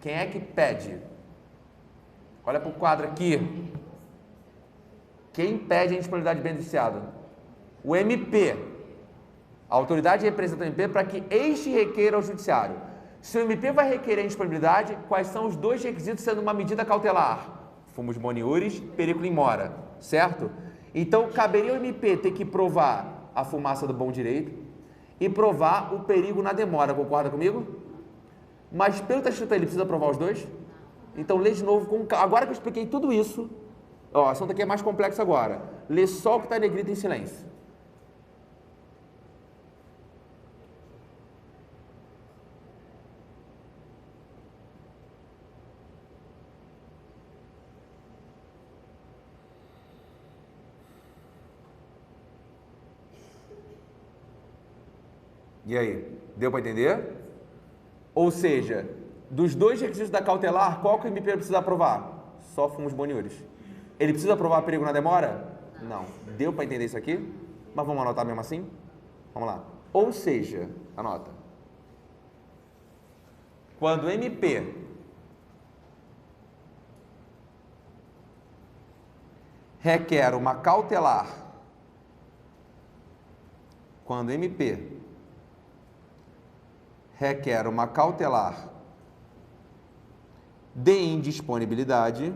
Quem é que pede? Olha para o quadro aqui. Quem pede a indisponibilidade de bem do indiciado? O MP. A autoridade representa o MP para que este requeira ao judiciário. Se o MP vai requerer a indisponibilidade, quais são os dois requisitos sendo uma medida cautelar? Fumus boniuris, perículo in mora, certo? Então, caberia ao MP ter que provar a fumaça do bom direito e provar o perigo na demora, concorda comigo? Mas pelo que está escrito aí, ele precisa provar os dois? Então, lê de novo, agora que eu expliquei tudo isso, ó, o assunto aqui é mais complexo agora. Lê só o que está negrito em silêncio. E aí, deu para entender? Ou seja, dos dois requisitos da cautelar, qual que o MP precisa aprovar? Só fumus boniuris. Ele precisa aprovar perigo na demora? Não. Deu para entender isso aqui? mas vamos anotar mesmo assim? Vamos lá. Ou seja, anota. Quando MP requer uma cautelar, quando MP requer uma cautelar de indisponibilidade,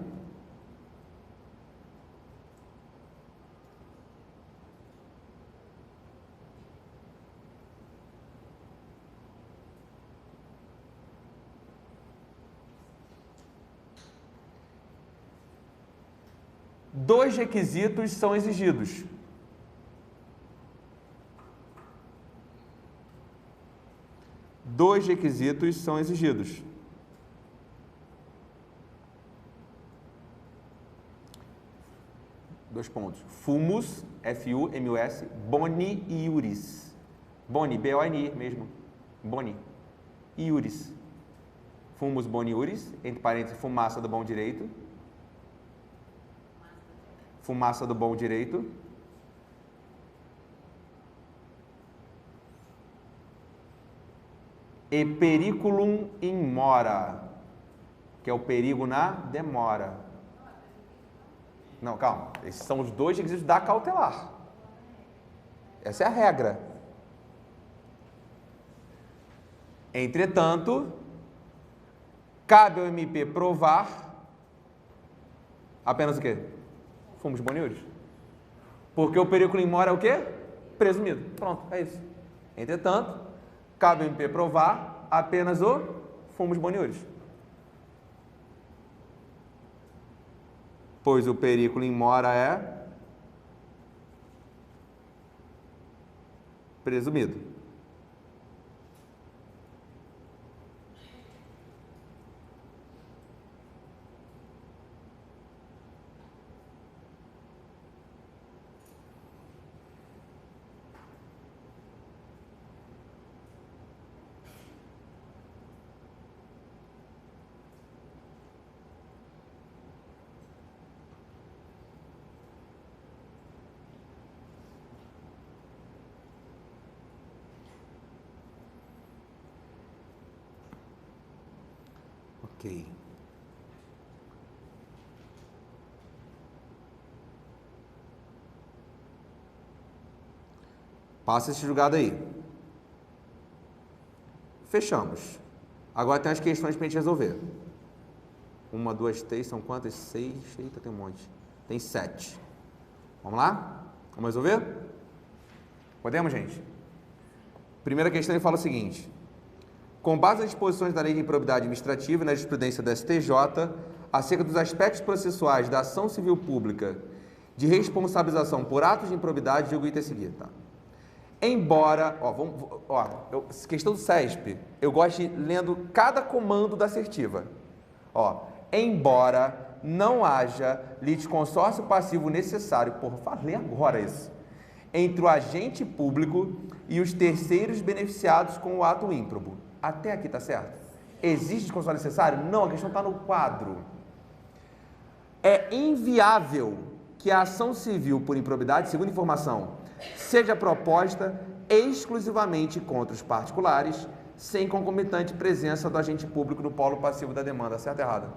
dois requisitos são exigidos. Dois requisitos são exigidos. Dois pontos. Fumus, F-U-M-U-S, boni iuris. Boni, B-O-N-I mesmo. Boni. Iuris. Fumus boni iuris, entre parênteses, fumaça do bom direito. Fumaça do bom direito. E periculum in mora, que é o perigo na demora. Não, calma. Esses são os dois requisitos da cautelar. Essa é a regra. Entretanto, cabe ao MP provar apenas o quê? Fumus boni iuris. Porque o periculum in mora é o quê? Presumido. Pronto, é isso. Entretanto, cabe ao MP provar apenas o fumus boni iuris. Pois o periculum in mora é presumido. Ok. Passa esse julgado aí. Fechamos. Agora tem as questões para a gente resolver. 1, 2, 3, são quantas? 6. Eita, tem um monte. Tem 7. Vamos lá? Vamos resolver? Podemos, gente? Primeira questão ele fala o seguinte: com base nas disposições da Lei de Improbidade Administrativa e na jurisprudência do STJ, acerca dos aspectos processuais da ação civil pública de responsabilização por atos de improbidade, digo o item a seguir, tá? Embora, questão do CESP, eu gosto de ir lendo cada comando da assertiva. Embora não haja litisconsórcio passivo necessário, falei agora isso, entre o agente público e os terceiros beneficiados com o ato ímprobo. Até aqui tá certo? Existe consórcio necessário? Não, a questão está no quadro. É inviável que a ação civil por improbidade, segundo informação, seja proposta exclusivamente contra os particulares, sem concomitante presença do agente público no polo passivo da demanda. Certo ou errado?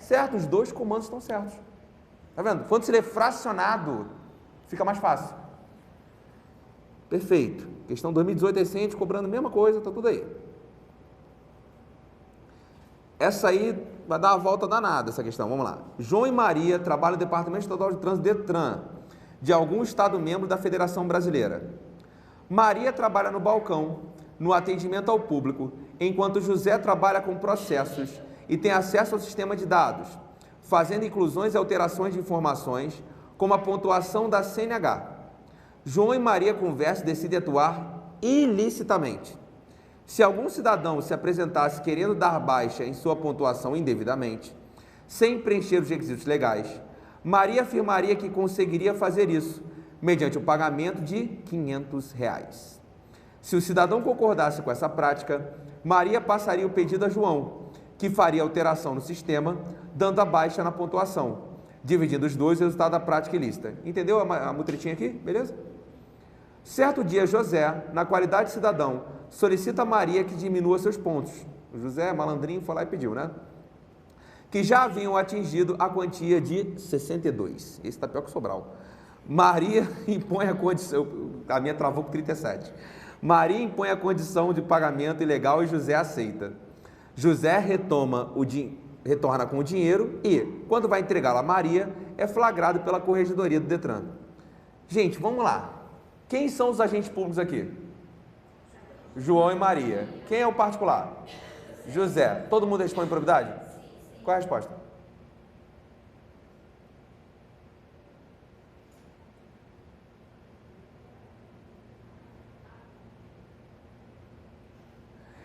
Certo, os dois comandos estão certos. Tá vendo? Quando se lê fracionado, fica mais fácil. Perfeito. Questão 2018 recente, cobrando a mesma coisa, tá tudo aí. Essa aí vai dar uma volta danada, essa questão. Vamos lá. João e Maria trabalham no Departamento Estadual de Trânsito, DETRAN, de algum estado membro da Federação Brasileira. Maria trabalha no balcão, no atendimento ao público, enquanto José trabalha com processos e tem acesso ao sistema de dados, fazendo inclusões e alterações de informações, como a pontuação da CNH. João e Maria conversam e decidem atuar ilicitamente. Se algum cidadão se apresentasse querendo dar baixa em sua pontuação indevidamente, sem preencher os requisitos legais, Maria afirmaria que conseguiria fazer isso, mediante o pagamento de R$500. Se o cidadão concordasse com essa prática, Maria passaria o pedido a João, que faria alteração no sistema, dando a baixa na pontuação, dividindo os dois o resultado da prática ilícita. Entendeu a mutretinha aqui? Beleza? Certo dia, José, na qualidade de cidadão, solicita a Maria que diminua seus pontos. O José, malandrinho, foi lá e pediu, né? Que já haviam atingido a quantia de 62. Esse está pior que o Sobral. Maria impõe a condição... A minha travou com 37. Maria impõe a condição de pagamento ilegal e José aceita. José retorna com o dinheiro e, quando vai entregá-lo a Maria, é flagrado pela corregedoria do Detran. Gente, vamos lá. Quem são os agentes públicos aqui? João e Maria. Quem é o particular? José. Todo mundo responde improbidade? Qual é a resposta?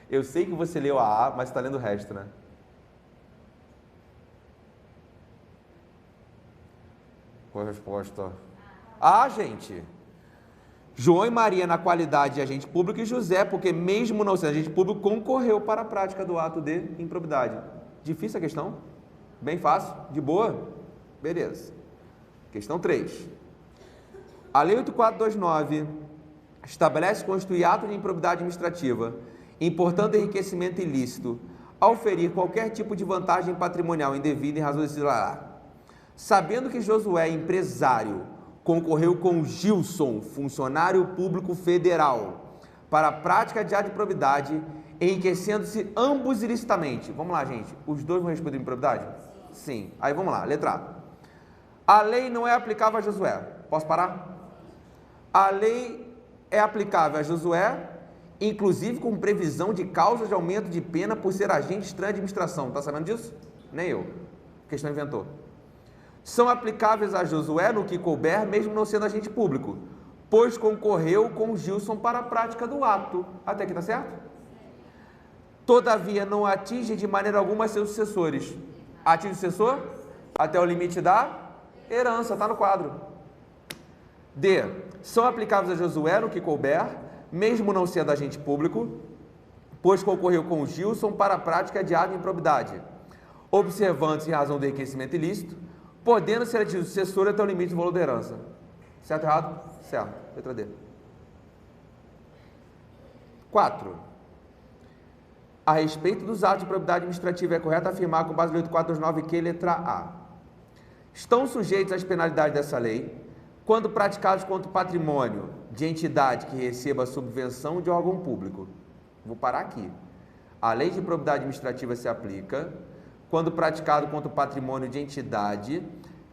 Eu sei que você leu a A, mas está lendo o resto, né? Qual a resposta? A, gente. João e Maria na qualidade de agente público e José, porque mesmo não sendo agente público, concorreu para a prática do ato de improbidade. Difícil a questão? Bem fácil? De boa? Beleza. Questão 3. A Lei 8429 estabelece constituir ato de improbidade administrativa, importando enriquecimento ilícito, ao ferir qualquer tipo de vantagem patrimonial indevida em razão desse lar. Sabendo que Josué, empresário, concorreu com Gilson, funcionário público federal, para a prática de ato de improbidade, enriquecendo-se ambos ilicitamente. Vamos lá, gente. Os dois vão responder improbidade? Sim. Aí vamos lá. Letra A. A lei não é aplicável a Josué. Posso parar? A lei é aplicável a Josué, inclusive com previsão de causas de aumento de pena por ser agente estranho de administração. Está sabendo disso? Nem eu. A questão inventou. São aplicáveis a Josué no que couber, mesmo não sendo agente público, pois concorreu com Gilson para a prática do ato. Até aqui está certo? Todavia, não atinge de maneira alguma seus sucessores. Atinge o sucessor? Até o limite da herança, está no quadro. D. São aplicáveis a Josué no que couber, mesmo não sendo agente público, pois concorreu com Gilson para a prática de ato de improbidade, observando-se em razão do enriquecimento ilícito, podendo ser atingido o sucessor até o limite do valor da herança. Certo ou errado? Certo. Letra D. 4. A respeito dos atos de improbidade administrativa, é correto afirmar com base na 8429 que, letra A, estão sujeitos às penalidades dessa lei quando praticados contra o patrimônio de entidade que receba subvenção de órgão público. Vou parar aqui. A lei de improbidade administrativa se aplica quando praticado contra o patrimônio de entidade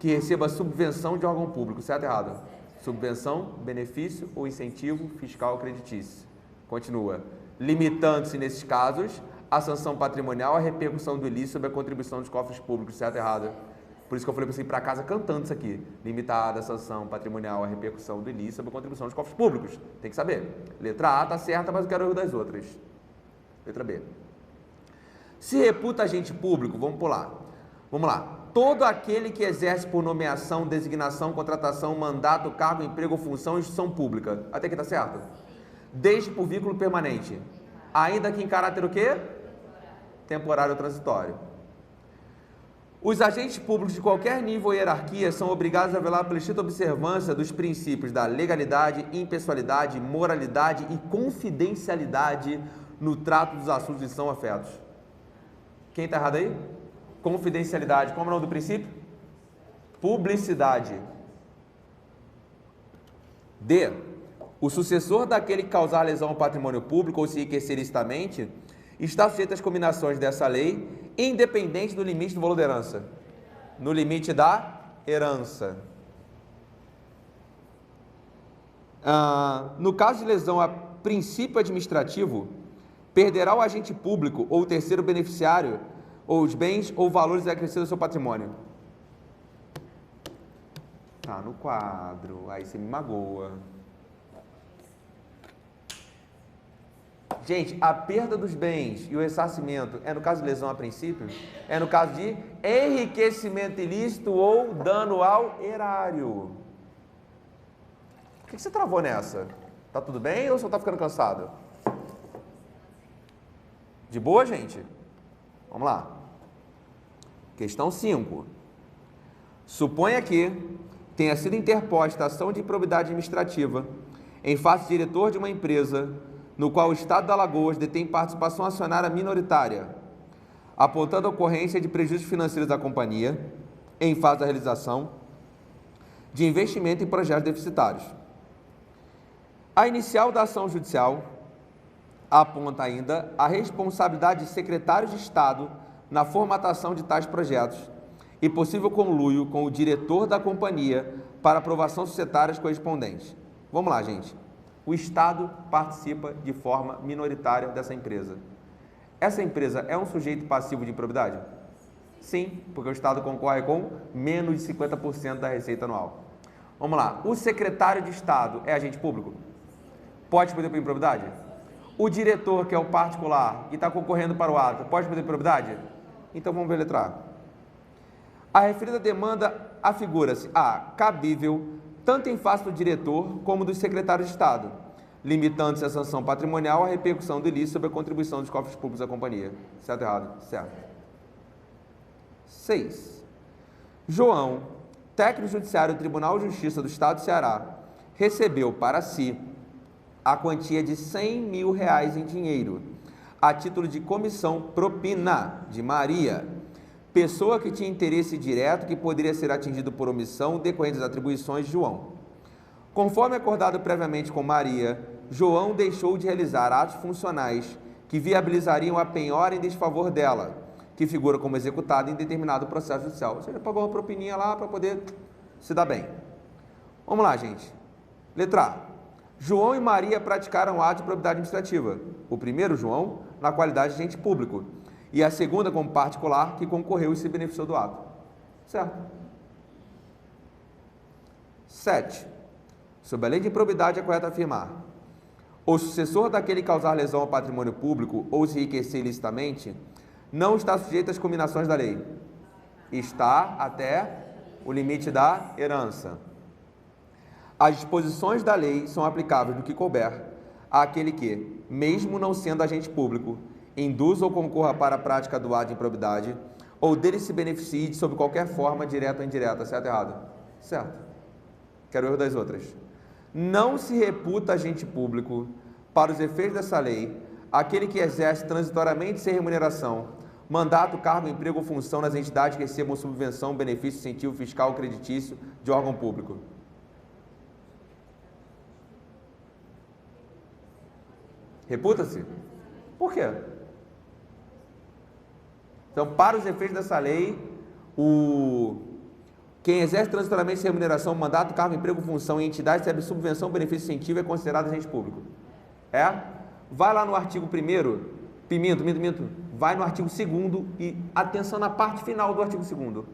que receba subvenção de órgão público. Certo ou errado? Subvenção, benefício ou incentivo fiscal credtício. Continua. Limitando-se, nesses casos, a sanção patrimonial à repercussão do ilícito sobre a contribuição dos cofres públicos. Certo ou errado? Por isso que eu falei para você ir para casa cantando isso aqui. Limitada a sanção patrimonial à repercussão do ilícito sobre a contribuição dos cofres públicos. Tem que saber. Letra A está certa, mas eu quero o erro das outras. Letra B. Se reputa agente público, vamos pular. Vamos lá. Todo aquele que exerce por nomeação, designação, contratação, mandato, cargo, emprego ou função em instituição pública. Até aqui está certo? Desde por vínculo permanente. Ainda que em caráter o quê? Temporário ou transitório. Os agentes públicos de qualquer nível e hierarquia são obrigados a velar pela estrita observância dos princípios da legalidade, impessoalidade, moralidade e confidencialidade no trato dos assuntos que são afetos. Quem está errado aí? Confidencialidade. Como é o nome do princípio? Publicidade. D. O sucessor daquele que causar lesão ao patrimônio público ou se enriquecer ilicitamente está sujeito às combinações dessa lei, independente do limite do valor da herança. No limite da herança. No caso de lesão a princípio administrativo, perderá o agente público ou o terceiro beneficiário ou os bens ou valores acrescidos ao seu patrimônio. Tá no quadro, aí você me magoa. Gente, a perda dos bens e o ressarcimento é no caso de lesão a princípio? É no caso de enriquecimento ilícito ou dano ao erário. Por que você travou nessa? Tá tudo bem ou só tá ficando cansado? De boa, gente? Vamos lá. Questão 5. Suponha que tenha sido interposta ação de improbidade administrativa em face de diretor de uma empresa no qual o Estado de Alagoas detém participação acionária minoritária, apontando a ocorrência de prejuízos financeiros da companhia em fase da realização de investimento em projetos deficitários. A inicial da ação judicial aponta ainda a responsabilidade de secretários de Estado na formatação de tais projetos e possível conluio com o diretor da companhia para aprovação societárias correspondentes. Vamos lá, gente. O Estado participa de forma minoritária dessa empresa. Essa empresa é um sujeito passivo de improbidade? Sim, porque o Estado concorre com menos de 50% da receita anual. Vamos lá. O secretário de Estado é agente público? Pode pedir por improbidade? O diretor, que é o particular e está concorrendo para o ato, pode pedir por improbidade? Então vamos ver a letra A. A referida demanda afigura-se a cabível tanto em face do diretor como dos secretários de Estado, limitando-se a sanção patrimonial à repercussão do ilícito sobre a contribuição dos cofres públicos da companhia. Certo ou errado? Certo. 6. João, técnico judiciário do Tribunal de Justiça do Estado do Ceará, recebeu para si a quantia de R$100 mil em dinheiro, a título de comissão propina de Maria, pessoa que tinha interesse direto que poderia ser atingido por omissão decorrente das atribuições de João. Conforme acordado previamente com Maria, João deixou de realizar atos funcionais que viabilizariam a penhora em desfavor dela, que figura como executada em determinado processo judicial. Ou seja, pagou uma propininha lá para poder se dar bem. Vamos lá, gente. Letra A. João e Maria praticaram ato de probidade administrativa. O primeiro, João, na qualidade de agente público, e a segunda como particular que concorreu e se beneficiou do ato. Certo? 7. Sob a lei de improbidade é correto afirmar: o sucessor daquele causar lesão ao patrimônio público ou se enriquecer ilicitamente não está sujeito às combinações da lei. Está até o limite da herança. As disposições da lei são aplicáveis no que couber àquele que, mesmo não sendo agente público, induza ou concorra para a prática do ato de improbidade ou dele se beneficie de sob qualquer forma, direta ou indireta. Certo ou errado? Certo. Quero o erro das outras. Não se reputa agente público, para os efeitos dessa lei, aquele que exerce transitoriamente sem remuneração, mandato, cargo, emprego ou função nas entidades que recebam subvenção, benefício, incentivo fiscal ou creditício de órgão público. Reputa-se? Por quê? Então, para os efeitos dessa lei, quem exerce transitoriamente sem remuneração, mandato, cargo, emprego, função em entidade recebe subvenção, benefício, incentivo é considerado agente público. É? Vai lá no artigo 1º, vai no artigo 2º e atenção na parte final do artigo 2º.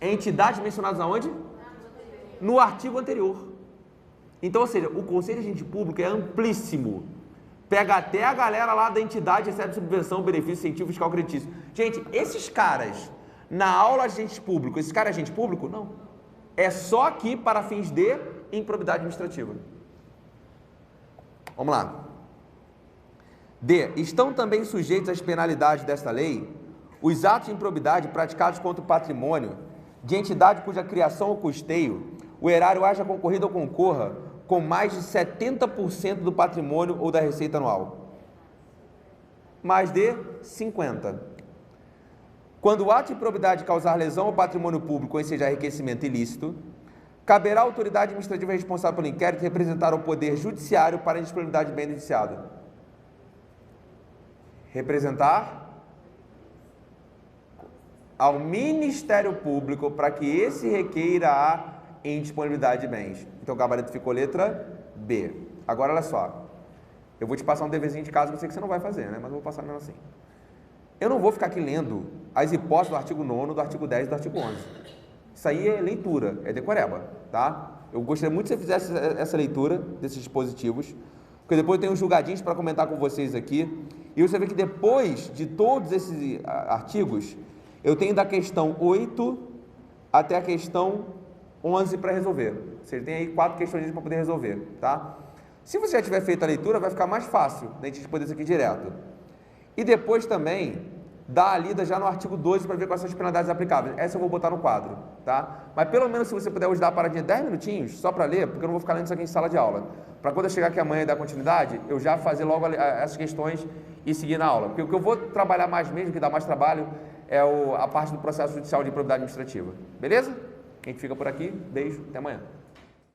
Entidades mencionadas aonde? No artigo anterior. Então, ou seja, o conceito de agente público é amplíssimo. Pega até a galera lá da entidade, recebe subvenção, benefício, incentivo fiscal, creditício. Gente, esses caras, na aula de agente público, esse cara é agente público? Não. É só aqui para fins de improbidade administrativa. Vamos lá. D. Estão também sujeitos às penalidades desta lei os atos de improbidade praticados contra o patrimônio de entidade cuja criação ou custeio o erário haja concorrido ou concorra com mais de 70% do patrimônio ou da receita anual. Mais de 50%. Quando o ato de improbidade causar lesão ao patrimônio público ou ensejar enriquecimento ilícito, caberá à autoridade administrativa responsável pelo inquérito representar o poder judiciário para a indisponibilidade de bem do indiciado. Representar ao Ministério Público para que esse requeira a indisponibilidade de bens. Então o gabarito ficou letra B. Agora olha só, eu vou te passar um deverzinho de casa que eu sei que você não vai fazer, né? Mas eu vou passar mesmo assim. Eu não vou ficar aqui lendo as hipóteses do artigo 9º, do artigo 10 e do artigo 11. Isso aí é leitura, é decoreba, tá? Eu gostaria muito que você fizesse essa leitura desses dispositivos, porque depois eu tenho uns julgadinhos para comentar com vocês aqui, e você vê que depois de todos esses artigos, eu tenho da questão 8 até a questão 11 para resolver. Você tem aí 4 questões para poder resolver, tá? Se você já tiver feito a leitura, vai ficar mais fácil da gente responder isso aqui direto. E depois também, dá a lida já no artigo 12 para ver quais são as penalidades aplicáveis. Essa eu vou botar no quadro, tá? Mas pelo menos se você puder hoje dar uma paradinha de 10 minutinhos, só para ler, porque eu não vou ficar lendo isso aqui em sala de aula. Para quando eu chegar aqui amanhã e dar continuidade, eu já fazer logo essas questões e seguir na aula. Porque o que eu vou trabalhar mais mesmo, que dá mais trabalho, é a parte do processo judicial de improbidade administrativa. Beleza? A gente fica por aqui. Beijo, até amanhã.